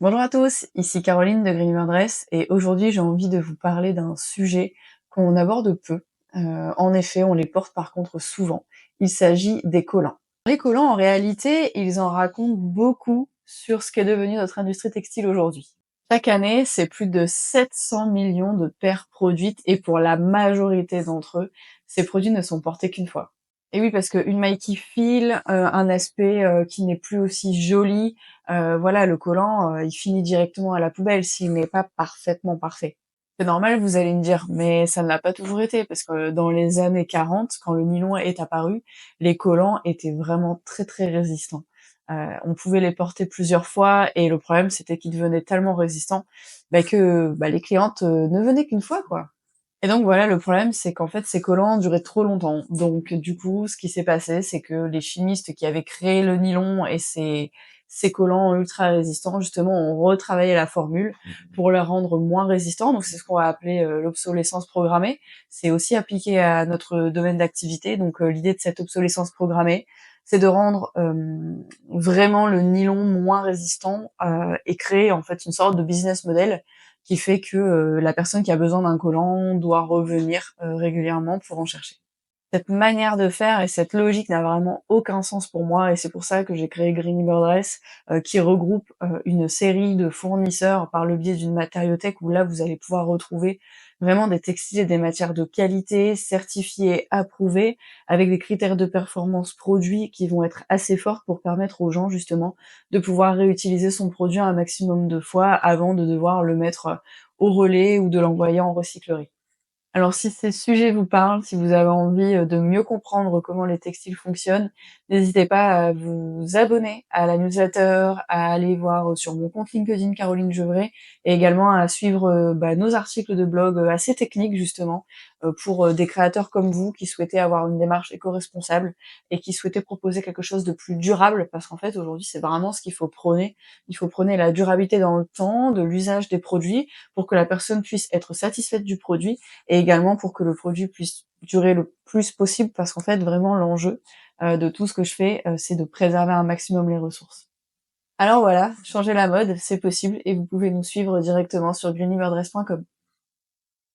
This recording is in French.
Bonjour à tous, ici Caroline de Green Dress et aujourd'hui j'ai envie de vous parler d'un sujet qu'on aborde peu. En effet, on les porte par contre souvent. Il s'agit des collants. Les collants, en réalité, ils en racontent beaucoup sur ce qu'est devenu notre industrie textile aujourd'hui. Chaque année, c'est plus de 700 millions de paires produites et pour la majorité d'entre eux, ces produits ne sont portés qu'une fois. Et oui, parce qu'une maille qui file, un aspect, qui n'est plus aussi joli, voilà, le collant, il finit directement à la poubelle s'il n'est pas parfaitement parfait. C'est normal, vous allez me dire, mais ça ne l'a pas toujours été, parce que dans les années 40, quand le nylon est apparu, les collants étaient vraiment très très résistants. On pouvait les porter plusieurs fois et le problème c'était qu'ils devenaient tellement résistants que les clientes ne venaient qu'une fois quoi. Et donc voilà, le problème, c'est qu'en fait, ces collants duraient trop longtemps. Donc du coup, ce qui s'est passé, c'est que les chimistes qui avaient créé le nylon et ces collants ultra résistants, justement, ont retravaillé la formule pour les rendre moins résistants. Donc c'est ce qu'on va appeler l'obsolescence programmée. C'est aussi appliqué à notre domaine d'activité. Donc l'idée de cette obsolescence programmée, c'est de rendre vraiment le nylon moins résistant et créer en fait une sorte de business model qui fait que la personne qui a besoin d'un collant doit revenir régulièrement pour en chercher. Cette manière de faire et cette logique n'a vraiment aucun sens pour moi et c'est pour ça que j'ai créé Greeny Bird Dress qui regroupe une série de fournisseurs par le biais d'une matériothèque où là vous allez pouvoir retrouver vraiment des textiles et des matières de qualité, certifiées, approuvées, avec des critères de performance produits qui vont être assez forts pour permettre aux gens justement de pouvoir réutiliser son produit un maximum de fois avant de devoir le mettre au relais ou de l'envoyer en recyclerie. Alors si ces sujets vous parlent, si vous avez envie, de mieux comprendre comment les textiles fonctionnent, n'hésitez pas à vous abonner à la newsletter, à aller voir, sur mon compte LinkedIn Caroline Gevray et également à suivre, nos articles de blog, assez techniques justement, pour, des créateurs comme vous qui souhaitaient avoir une démarche éco-responsable et qui souhaitaient proposer quelque chose de plus durable. Parce qu'en fait aujourd'hui c'est vraiment ce qu'il faut prôner. Il faut prôner la durabilité dans le temps, de l'usage des produits, pour que la personne puisse être satisfaite du produit et également pour que le produit puisse durer le plus possible parce qu'en fait vraiment l'enjeu de tout ce que je fais, c'est de préserver un maximum les ressources. Alors voilà, changer la mode, c'est possible et vous pouvez nous suivre directement sur greenybirddress.com.